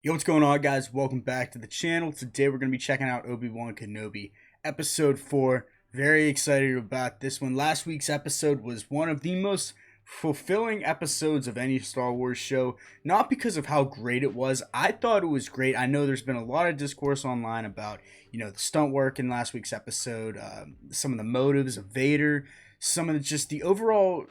Yo, what's going on, guys? Welcome back to the channel. Today we're going to be checking out Obi-Wan Kenobi, episode 4. Very excited about this one. Last week's episode was one of the most fulfilling episodes of any Star Wars show. Not because of how great it was. I thought it was great. I know there's been a lot of discourse online about, the stunt work in last week's episode, some of the motives of Vader, some of just the overall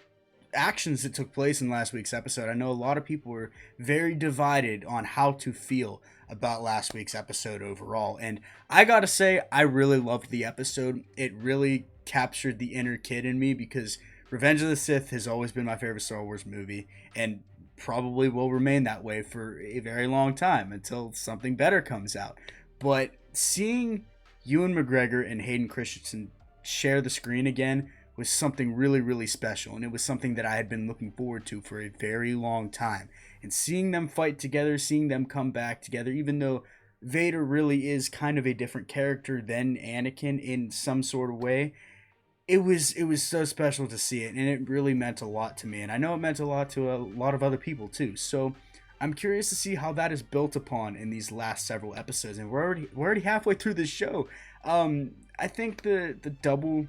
actions that took place in last week's episode. I know a lot of people were very divided on how to feel about last week's episode overall. And I gotta say, I really loved the episode. It really captured the inner kid in me because Revenge of the Sith has always been my favorite Star Wars movie and probably will remain that way for a very long time until something better comes out. But seeing Ewan McGregor and Hayden Christensen share the screen again was something really, really special. And it was something that I had been looking forward to for a very long time. And seeing them fight together, seeing them come back together, even though Vader really is kind of a different character than Anakin in some sort of way, it was so special to see it, and it really meant a lot to me. And I know it meant a lot to a lot of other people too. So I'm curious to see how that is built upon in these last several episodes. And we're already halfway through this show. I think the double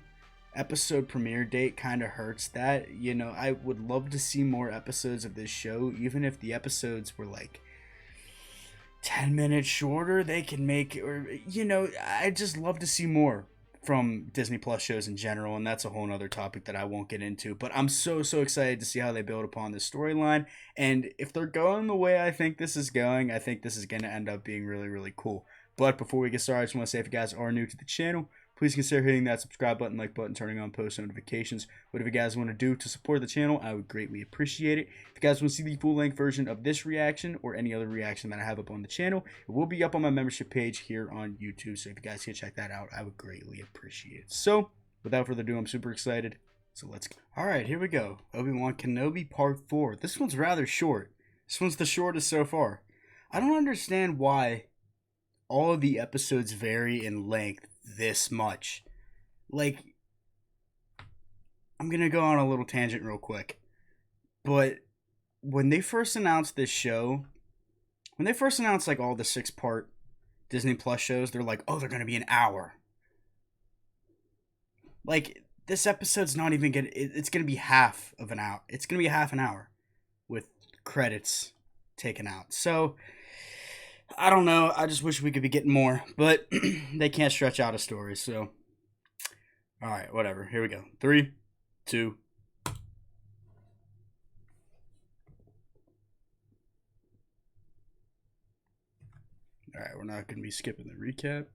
episode premiere date kind of hurts that. I would love to see more episodes of this show, even if the episodes were like 10 minutes shorter. They can make, or I just love to see more from Disney Plus shows in general, and that's a whole other topic that I won't get into. But I'm so excited to see how they build upon this storyline, and if they're going the way I think this is going, I think this is going to end up being really, really cool. But before we get started, I just want to say, if you guys are new to the channel, please consider hitting that subscribe button, like button, turning on post notifications. Whatever you guys want to do to support the channel, I would greatly appreciate it. If you guys want to see the full-length version of this reaction or any other reaction that I have up on the channel, it will be up on my membership page here on YouTube. So if you guys can check that out, I would greatly appreciate it. So without further ado, I'm super excited. So let's go. All right, here we go. Obi-Wan Kenobi Part 4. This one's rather short. This one's the shortest so far. I don't understand why all of the episodes vary in length this much. Like, I'm gonna go on a little tangent real quick, but when they first announced this show, when they first announced like all the 6-part Disney Plus shows, they're like, oh, they're gonna be an hour. Like, this episode's not even gonna, it's gonna be half of an hour. It's gonna be half an hour with credits taken out. So I don't know. I just wish we could be getting more, but they can't stretch out a story. So, all right, whatever. Here we go. 3, 2. All right, we're not going to be skipping the recap.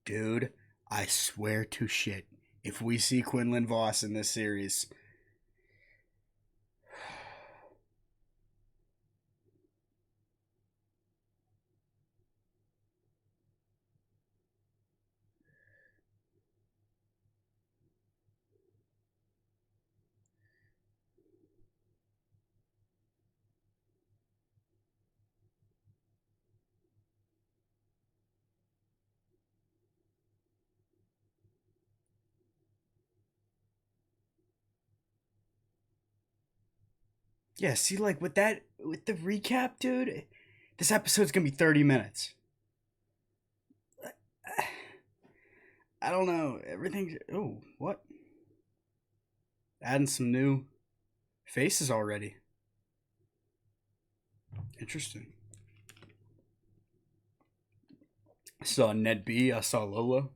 Dude, I swear to shit, if we see Quinlan Voss in this series, yeah, see, like with the recap, dude, this episode's gonna be 30 minutes. I don't know. Everything. Oh, what? Adding some new faces already. Interesting. I saw Ned B. I saw Lola.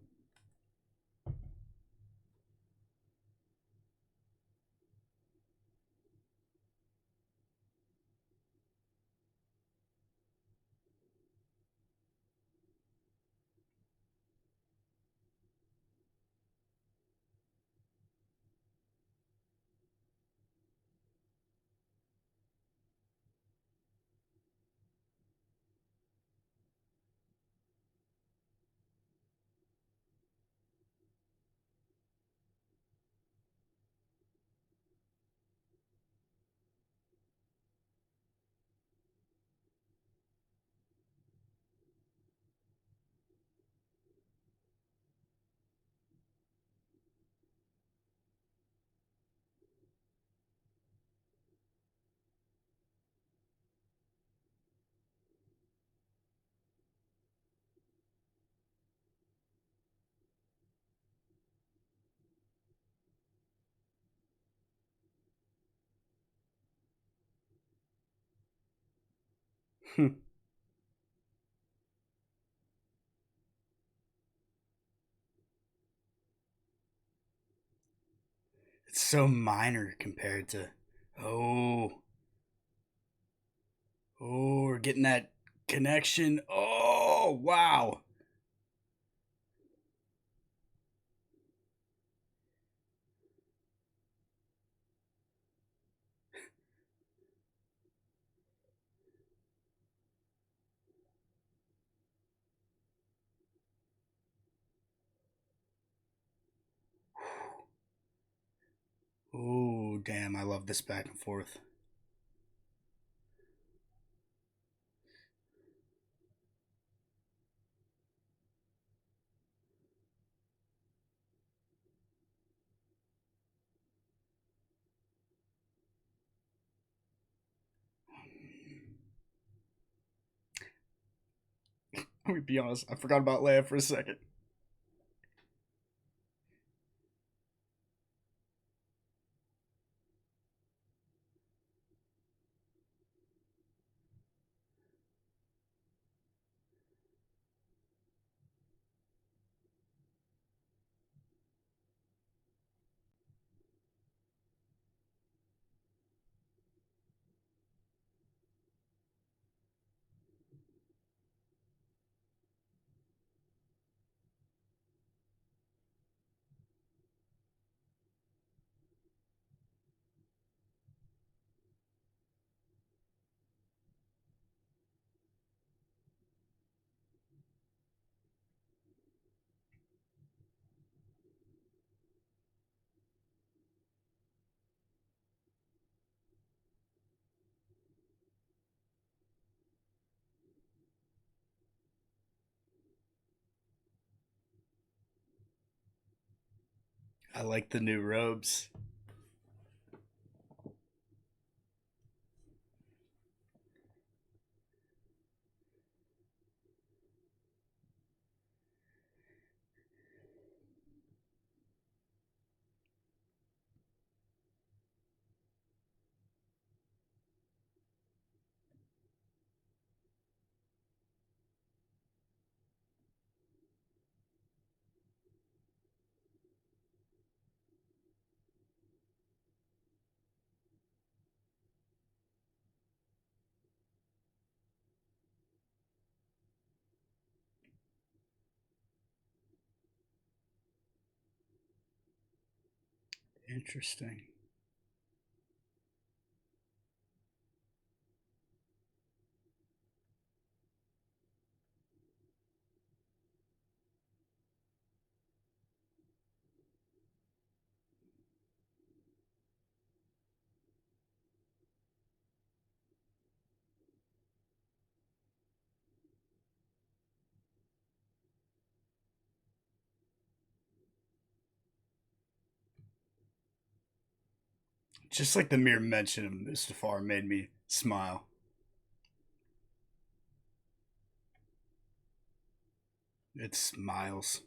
It's so minor compared to. Oh, oh, we're getting that connection. Oh, wow. Oh, damn. I love this back and forth. Let me be honest. I forgot about Leia for a second. I like the new robes. Interesting. Just like the mere mention of Mustafar made me smile. It's Miles.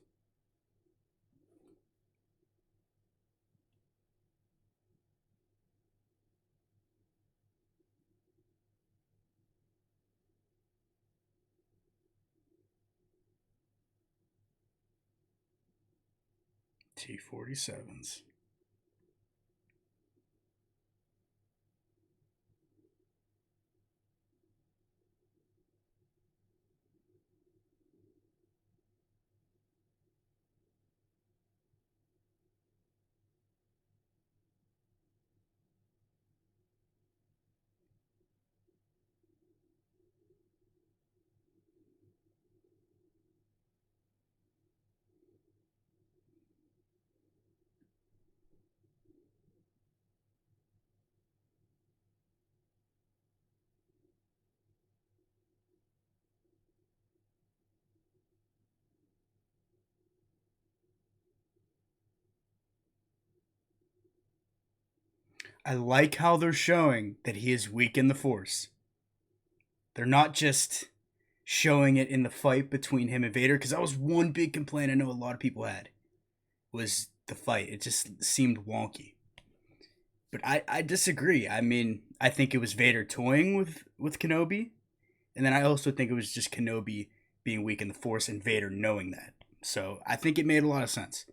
T-47s. I like how they're showing that he is weak in the Force. They're not just showing it in the fight between him and Vader, because that was one big complaint I know a lot of people had, was the fight. It just seemed wonky. But I disagree. I mean, I think it was Vader toying with Kenobi, And then I also think it was just Kenobi being weak in the Force and Vader knowing that. So I think it made a lot of sense.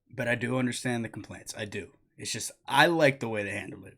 But I do understand the complaints. I do. It's just I like the way they handled it.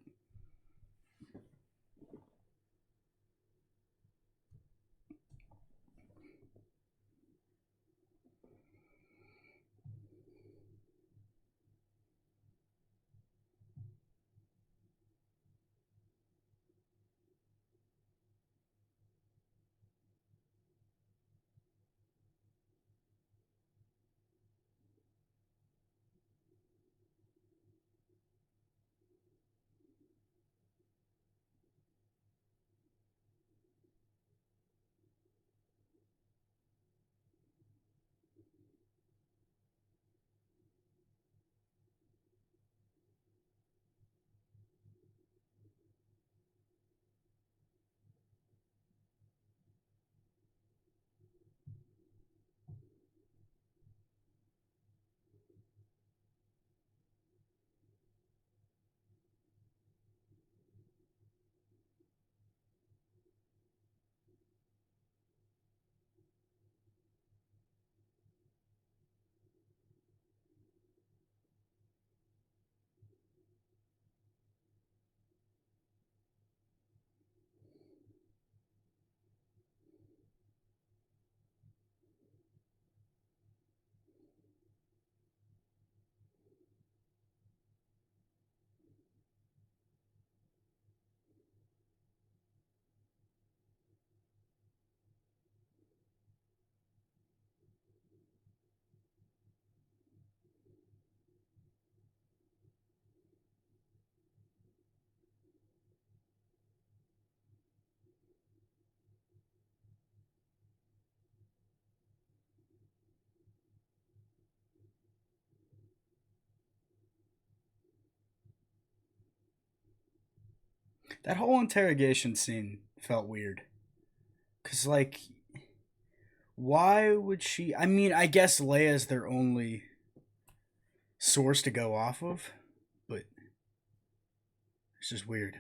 That whole interrogation scene felt weird. Cause like, why would she? I mean, I guess Leia's their only source to go off of, but it's just weird.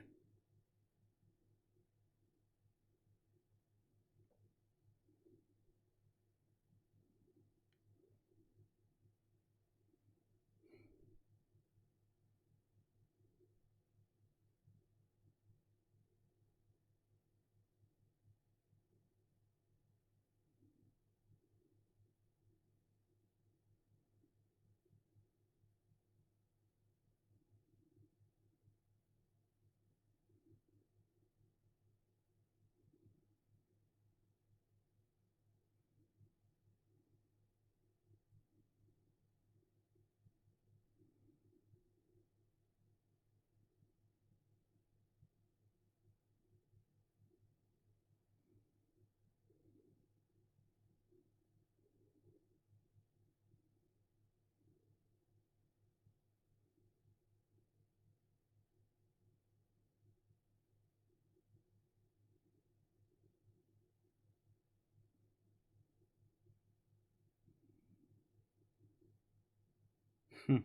Hmm.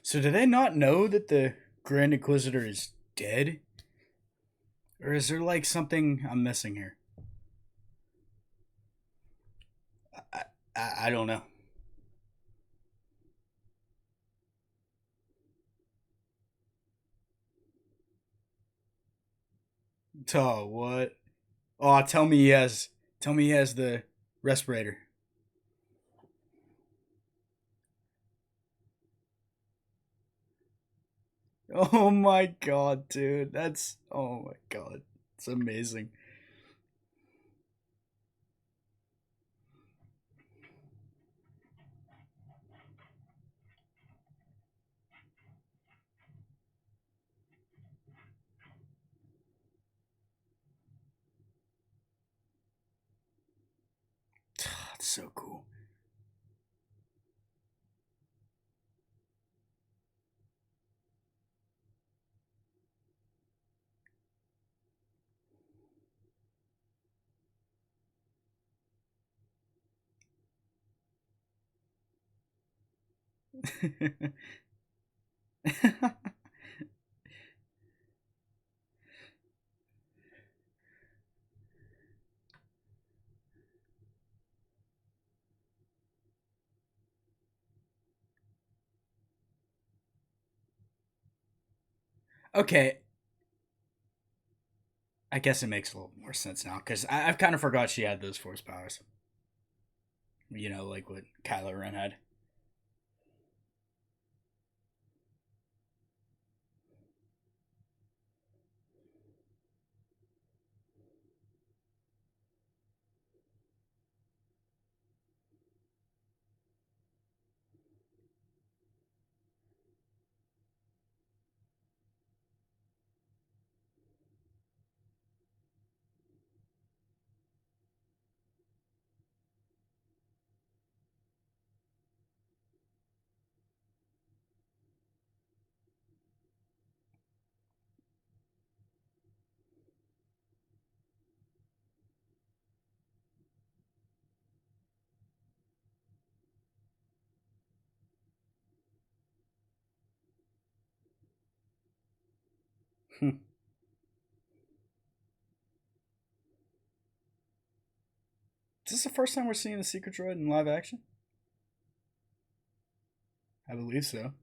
So do they not know that the Grand Inquisitor is dead, or is there like something I'm missing here? I, I don't know. Oh, what? Oh, tell me he has. Tell me he has the respirator. Oh my god, dude. That's. Oh my god. It's amazing. It's so cool. Okay, I guess it makes a little more sense now because I've kind of forgot she had those force powers. You know, like what Kylo Ren had. Is this the first time we're seeing the Secret Droid in live action? I believe so.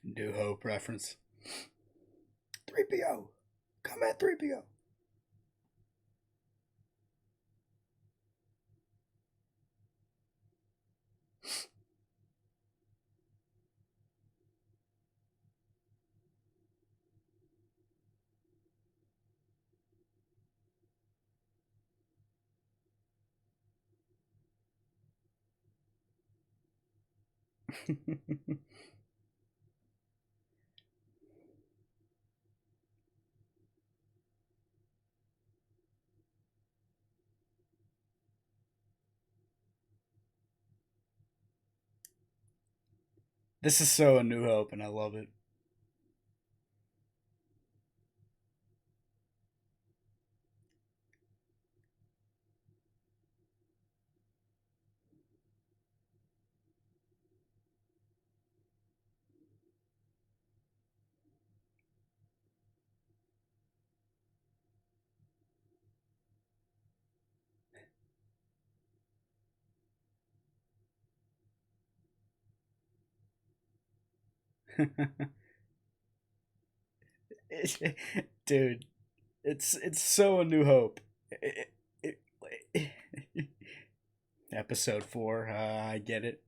New Hope reference. 3PO. Come at 3PO. This is so A New Hope, and I love it. Dude, it's so A New Hope. It- it- Episode 4, I get it.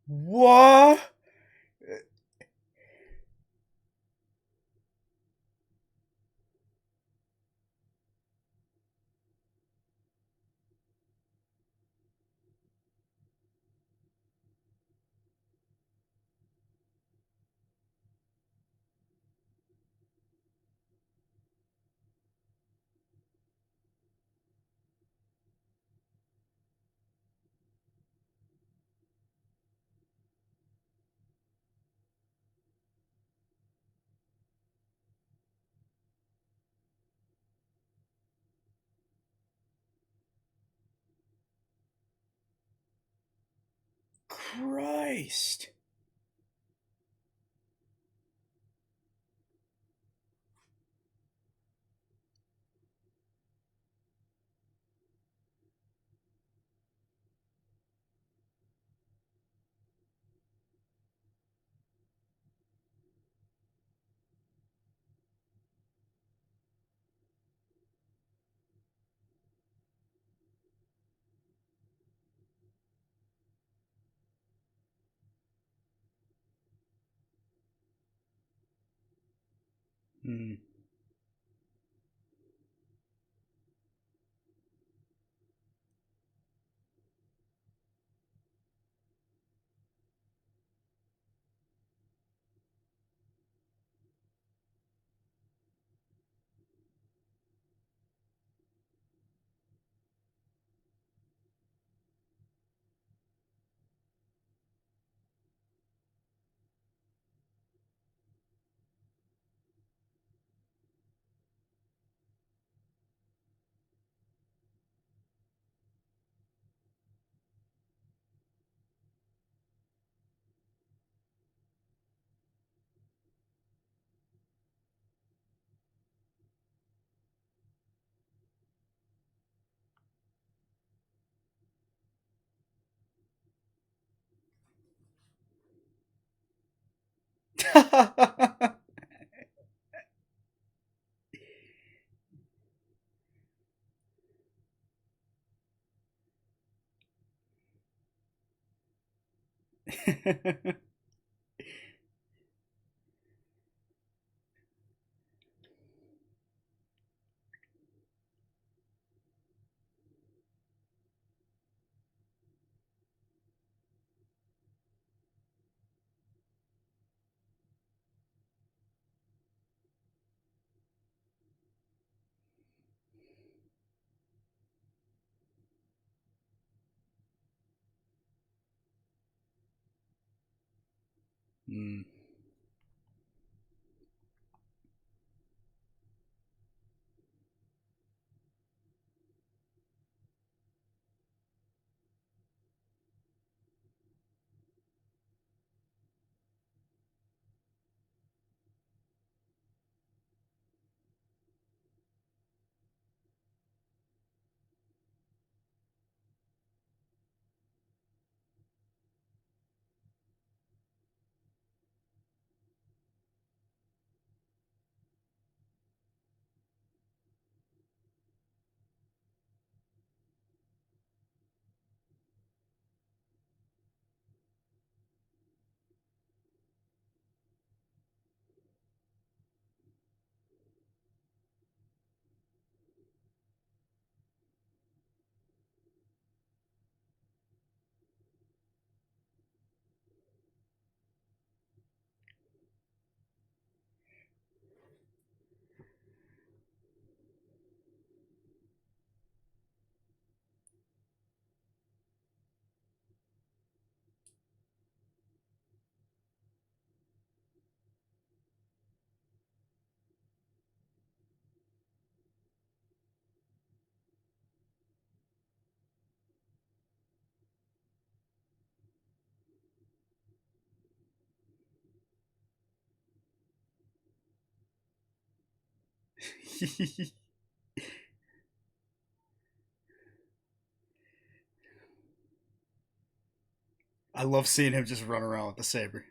What? Christ. Hmm. Hmm. I love seeing him just run around with the saber.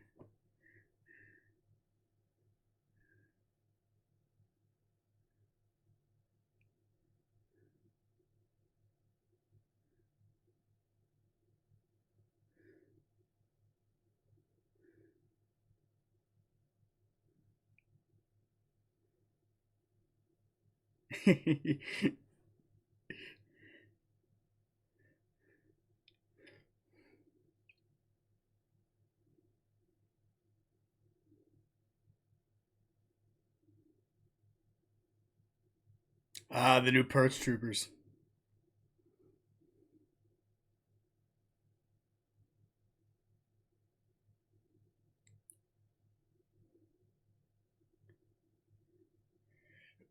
Ah, the new Perch Troopers.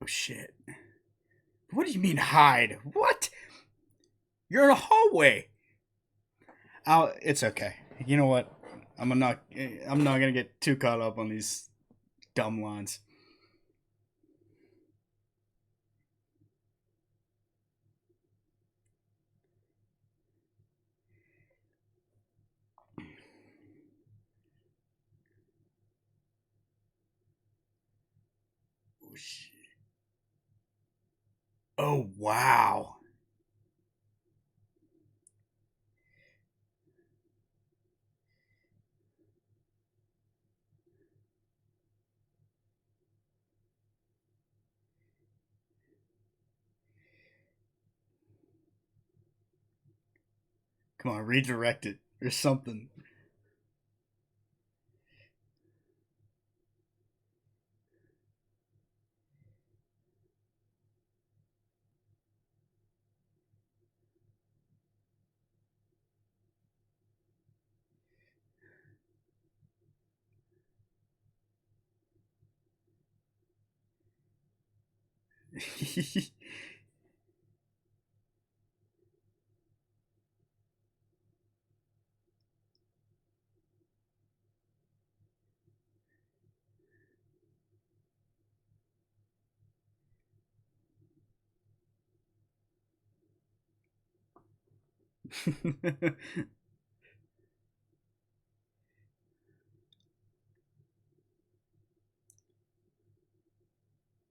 Oh shit. What do you mean hide? What? You're in a hallway. It's okay. You know what? I'm not gonna get too caught up on these dumb lines. Oh shit. Oh wow. Come on, redirect it or something.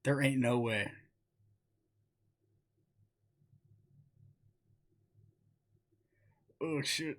There ain't no way. Oh shit.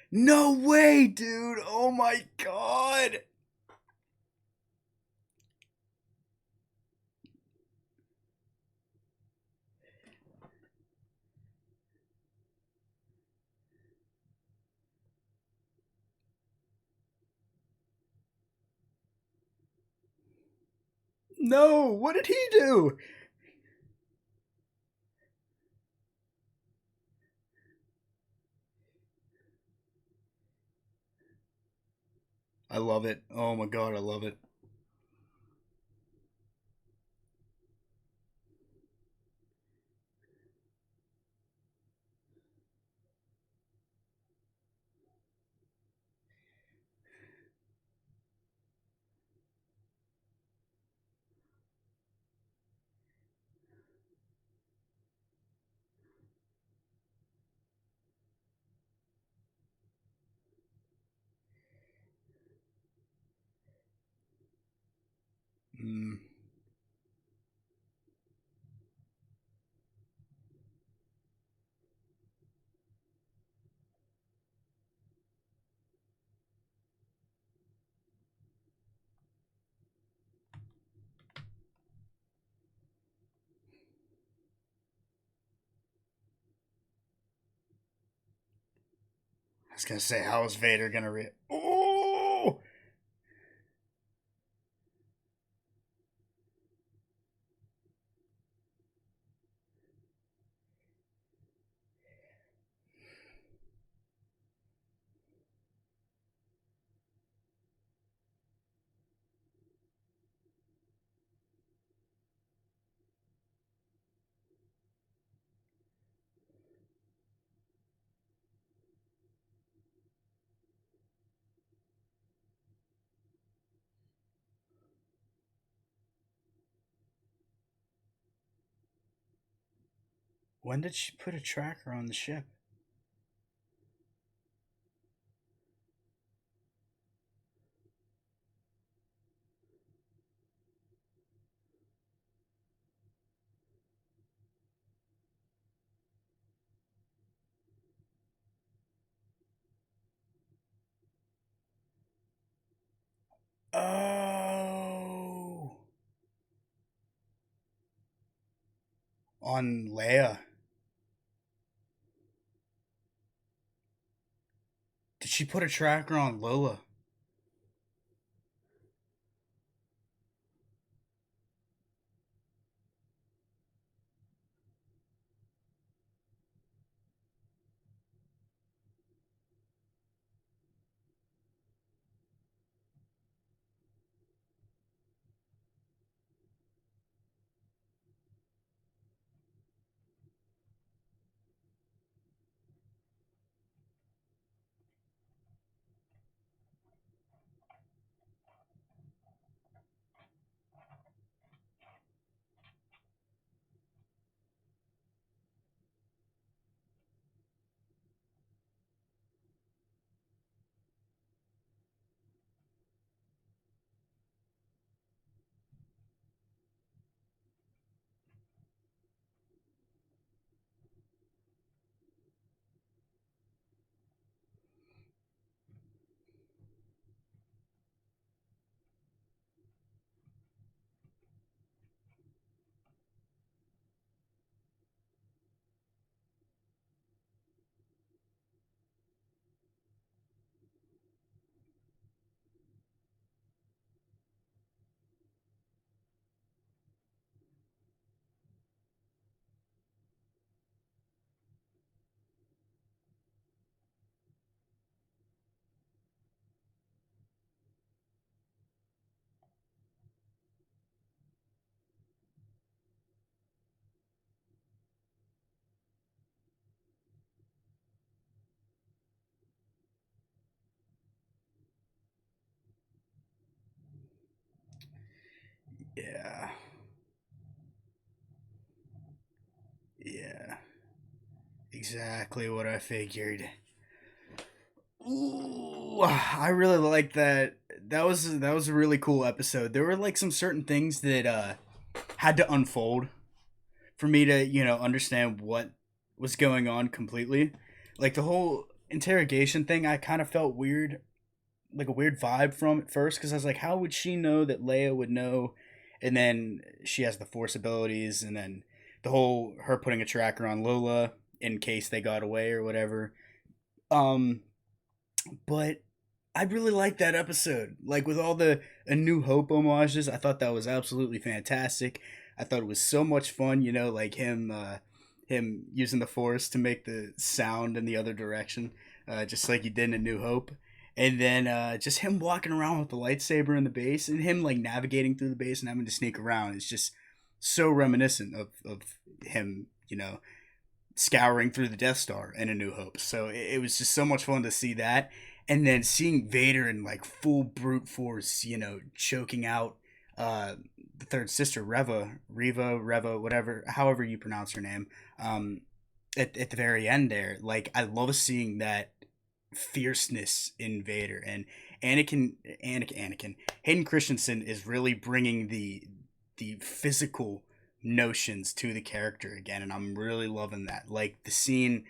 No way, dude. Oh my god. No, what did he do? I love it. Oh my god, I love it. Mm. I was gonna say, how is Vader gonna Oh! When did she put a tracker on the ship? Oh, on Leia. Did she put a tracker on Lola? Yeah. Yeah. Exactly what I figured. Ooh, I really like that. That was a really cool episode. There were like some certain things that had to unfold for me to, understand what was going on completely. Like the whole interrogation thing, I kind of felt weird, like a weird vibe from at first, because I was like, how would she know that Leia would know? And then she has the Force abilities, and then the whole her putting a tracker on Lola in case they got away or whatever. Um, but I really liked that episode. Like with all the A New Hope homages, I thought that was absolutely fantastic. I thought it was so much fun, like him using the force to make the sound in the other direction, just like he did in A New Hope. And then just him walking around with the lightsaber in the base and him like navigating through the base and having to sneak around is just so reminiscent of him, scouring through the Death Star in A New Hope. So it was just so much fun to see that, and then seeing Vader in like full brute force, choking out uh, the third sister, Reva, whatever, however you pronounce her name. Um, at the very end there, like I love seeing that fierceness in Vader, and Anakin Hayden Christensen is really bringing the physical notions to the character again, and I'm really loving that. Like the scene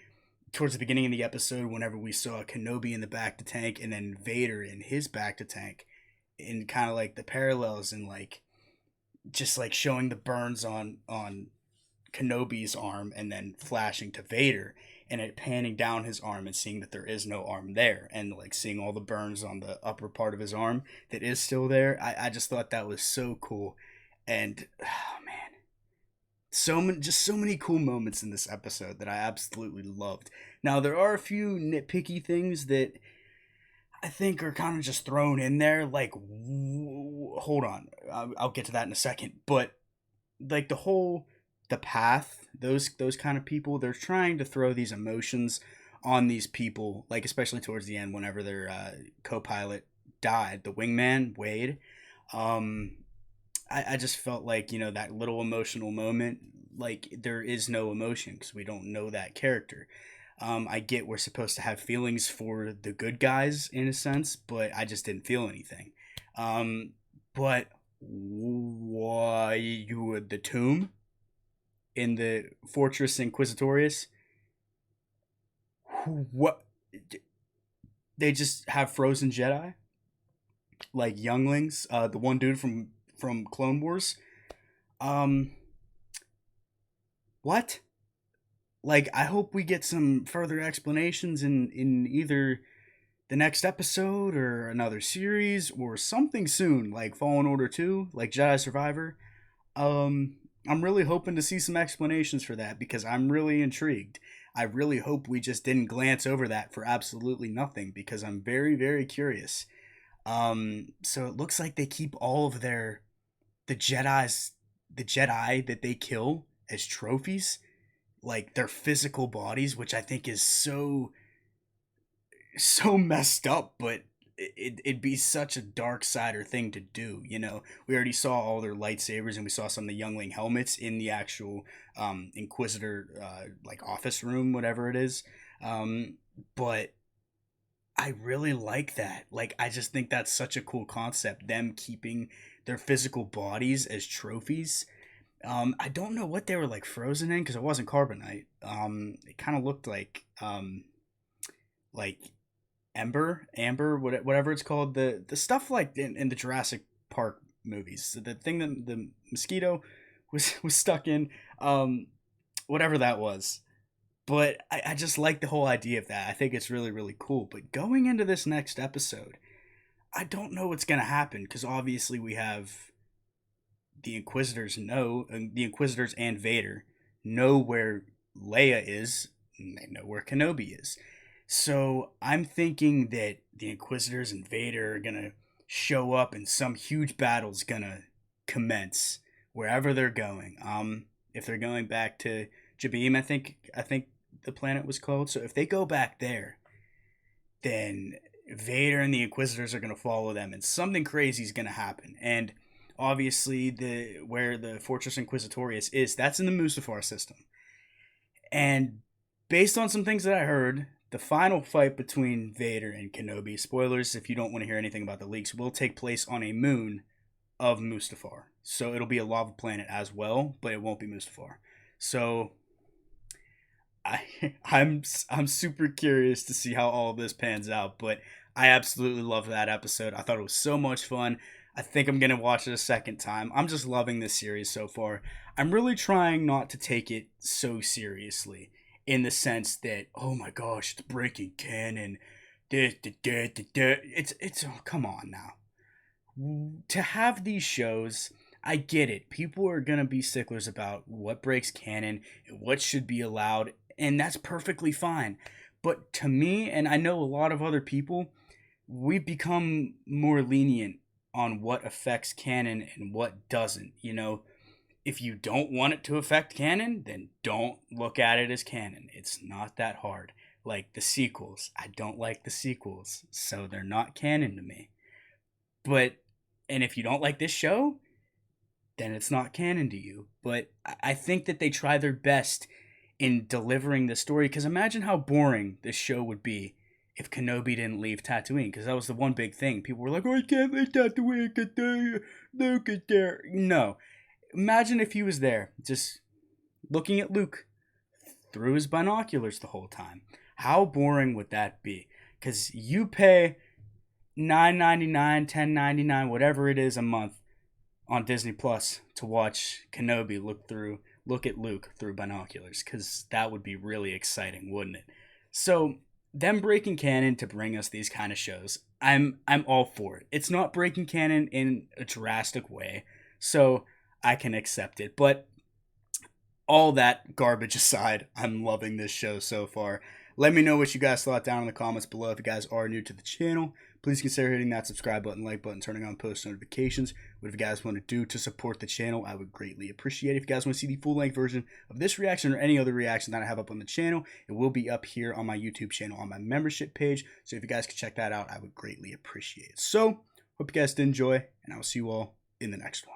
towards the beginning of the episode, whenever we saw Kenobi in the back to tank, and then Vader in his back to tank, and kind of like the parallels and like just like showing the burns on Kenobi's arm, and then flashing to Vader, and it panning down his arm and seeing that there is no arm there, and like seeing all the burns on the upper part of his arm that is still there. I just thought that was so cool, and oh man, just so many cool moments in this episode that I absolutely loved. Now there are a few nitpicky things that I think are kind of just thrown in there. Like, hold on, I'll get to that in a second. But like the path, those kind of people, they're trying to throw these emotions on these people, like especially towards the end, whenever their co-pilot died, the wingman Wade. Um, I just felt like that little emotional moment like there is no emotion because we don't know that character. I get we're supposed to have feelings for the good guys in a sense, but I just didn't feel anything. But why you were the tomb in the Fortress Inquisitorius? What, they just have frozen Jedi like younglings? The one dude from Clone Wars. Um, what? Like, I hope we get some further explanations in either the next episode or another series or something soon, like Fallen Order 2, like Jedi Survivor. I'm really hoping to see some explanations for that because I'm really intrigued. I really hope we just didn't glance over that for absolutely nothing because I'm very, very curious. So it looks like they keep all of the Jedi's the Jedi that they kill as trophies, like their physical bodies, which I think is so messed up, but it'd be such a dark sider thing to do. We already saw all their lightsabers, and we saw some of the youngling helmets in the actual Inquisitor like office room, whatever it is. But I really like that. Like, I just think that's such a cool concept. Them keeping their physical bodies as trophies. I don't know what they were like frozen in because it wasn't carbonite. It kind of looked like amber, whatever it's called, the stuff like in the Jurassic Park movies, the thing that the mosquito was stuck in, whatever that was. But I just like the whole idea of that. I think it's really, really cool. But going into this next episode, I don't know what's gonna happen because obviously we have the Inquisitors and Vader know where Leia is, and they know where Kenobi is. So I'm thinking that the Inquisitors and Vader are gonna show up, and some huge battle's gonna commence wherever they're going. If they're going back to Jabim, I think the planet was called. So if they go back there, then Vader and the Inquisitors are gonna follow them, and something crazy is gonna happen. And obviously, the where the Fortress Inquisitorius is, that's in the Mustafar system. And based on some things that I heard, the final fight between Vader and Kenobi, spoilers if you don't want to hear anything about the leaks, will take place on a moon of Mustafar. So it'll be a lava planet as well, but it won't be Mustafar. So I I'm super curious to see how all of this pans out, but I absolutely love that episode. I thought it was so much fun. I think I'm going to watch it a second time. I'm just loving this series so far. I'm really trying not to take it so seriously in the sense that, oh my gosh, it's breaking canon. It's oh, come on now. To have these shows, I get it. People are going to be sticklers about what breaks canon and what should be allowed, and that's perfectly fine. But to me, and I know a lot of other people, we've become more lenient on what affects canon and what doesn't. If you don't want it to affect canon, then don't look at it as canon. It's not that hard. Like the sequels, I don't like the sequels, so they're not canon to me. But, and if you don't like this show, then it's not canon to you. But I think that they try their best in delivering the story, because imagine how boring this show would be if Kenobi didn't leave Tatooine, because that was the one big thing. People were like, oh, I can't leave Tatooine because Luke is there. No. Imagine if he was there, just looking at Luke through his binoculars the whole time. How boring would that be? Because you pay $9.99, $10.99, whatever it is a month on Disney Plus to watch Kenobi look at Luke through binoculars, because that would be really exciting, wouldn't it? So them breaking canon to bring us these kind of shows, I'm all for it. It's not breaking canon in a drastic way, so I can accept it. But all that garbage aside, I'm loving this show so far. Let me know what you guys thought down in the comments below. If you guys are new to the channel, please consider hitting that subscribe button, like button, turning on post notifications. Whatever you guys want to do to support the channel, I would greatly appreciate it. If you guys want to see the full-length version of this reaction or any other reaction that I have up on the channel, it will be up here on my YouTube channel on my membership page. So if you guys could check that out, I would greatly appreciate it. So, hope you guys did enjoy, and I will see you all in the next one.